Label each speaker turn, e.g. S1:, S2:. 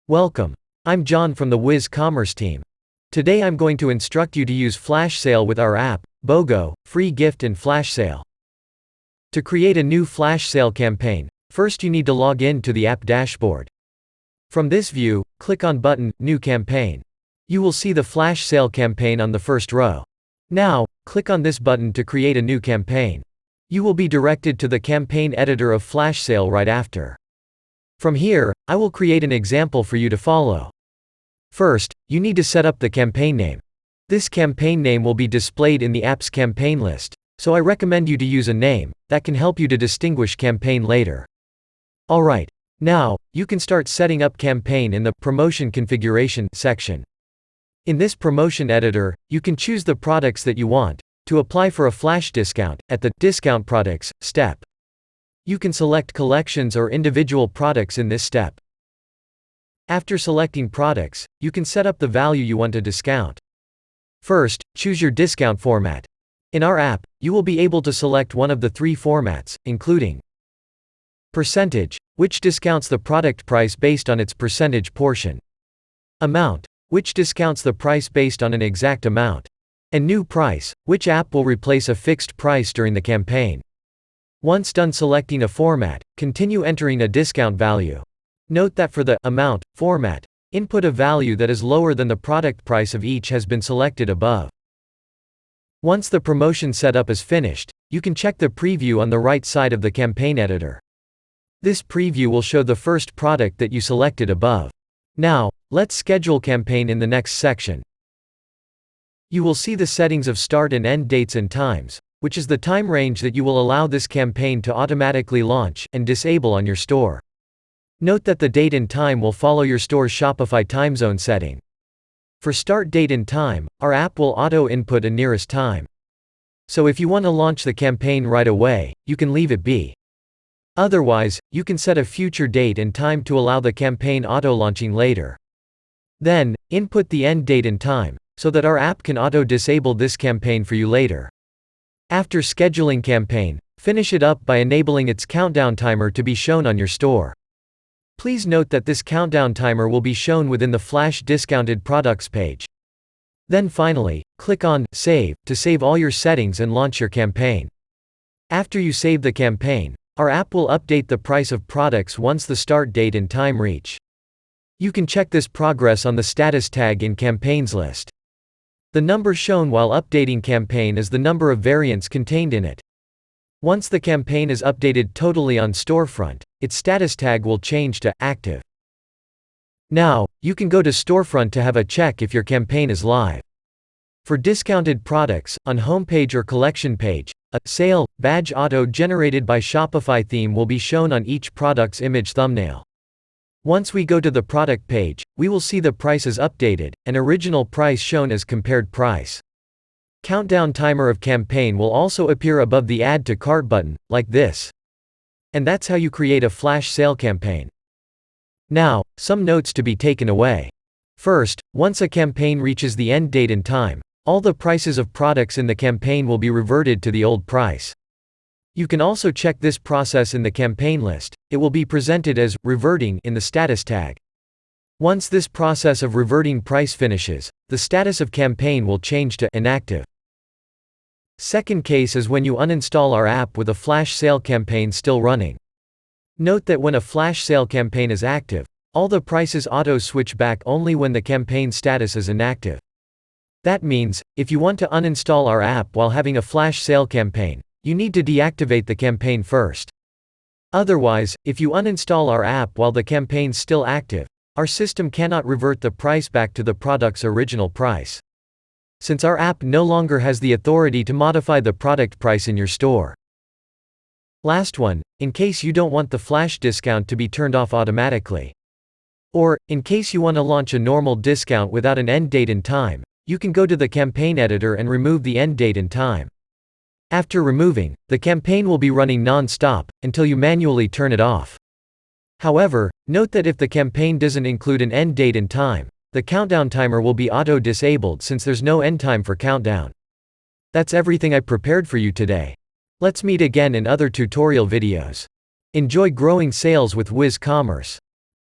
S1: Welcome. I'm John from the WizzCommerce team. Today I'm going to instruct you to use flash sale with our app, BOGO, free gift and flash sale. To create a new flash sale campaign, first you need to log in to the app dashboard. From this view, click on button, New Campaign. You will see the flash sale campaign on the first row. Now, click on this button to create a new campaign. You will be directed to the campaign editor of flash sale right after. From here, I will create an example for you to follow. First, you need to set up the campaign name. This campaign name will be displayed in the app's campaign list, so I recommend you to use a name that can help you to distinguish campaign later. Alright, now, you can start setting up campaign in the Promotion Configuration section. In this promotion editor, you can choose the products that you want to apply for a flash discount at the Discount Products step. You can select collections or individual products in this step. After selecting products, you can set up the value you want to discount. First, choose your discount format. In our app, you will be able to select one of the three formats, including percentage, which discounts the product price based on its percentage portion; amount, which discounts the price based on an exact amount; and new price, which app will replace a fixed price during the campaign. Once done selecting a format, continue entering a discount value. Note that for the amount format, input a value that is lower than the product price of each has been selected above. Once the promotion setup is finished, you can check the preview on the right side of the campaign editor. This preview will show the first product that you selected above. Now, let's schedule campaign in the next section. You will see the settings of start and end dates and times, which is the time range that you will allow this campaign to automatically launch and disable on your store. Note that the date and time will follow your store's Shopify time zone setting. For start date and time, our app will auto-input a nearest time. So if you want to launch the campaign right away, you can leave it be. Otherwise, you can set a future date and time to allow the campaign auto-launching later. Then, input the end date and time, so that our app can auto-disable this campaign for you later. After scheduling campaign, finish it up by enabling its countdown timer to be shown on your store. Please note that this countdown timer will be shown within the Flash Discounted Products page. Then finally, click on Save to save all your settings and launch your campaign. After you save the campaign, our app will update the price of products once the start date and time reach. You can check this progress on the status tag in Campaigns list. The number shown while updating campaign is the number of variants contained in it. Once the campaign is updated totally on storefront, its status tag will change to active. Now, you can go to storefront to have a check if your campaign is live. For discounted products, on homepage or collection page, a sale badge auto-generated by Shopify theme will be shown on each product's image thumbnail. Once we go to the product page, we will see the price is updated, and original price shown as compared price. Countdown timer of campaign will also appear above the Add to Cart button, like this. And that's how you create a flash sale campaign. Now, some notes to be taken away. First, once a campaign reaches the end date and time, all the prices of products in the campaign will be reverted to the old price. You can also check this process in the campaign list. It will be presented as reverting in the status tag. Once this process of reverting price finishes, the status of campaign will change to inactive. Second case is when you uninstall our app with a flash sale campaign still running. Note that when a flash sale campaign is active, all the prices auto-switch back only when the campaign status is inactive. That means, if you want to uninstall our app while having a flash sale campaign, you need to deactivate the campaign first. Otherwise, if you uninstall our app while the campaign's still active, our system cannot revert the price back to the product's original price. Since our app no longer has the authority to modify the product price in your store. Last one, in case you don't want the flash discount to be turned off automatically. Or, in case you want to launch a normal discount without an end date and time, you can go to the campaign editor and remove the end date and time. After removing, the campaign will be running non-stop, until you manually turn it off. However, note that if the campaign doesn't include an end date and time, the countdown timer will be auto-disabled since there's no end time for countdown. That's everything I prepared for you today. Let's meet again in other tutorial videos. Enjoy growing sales with WizzCommerce.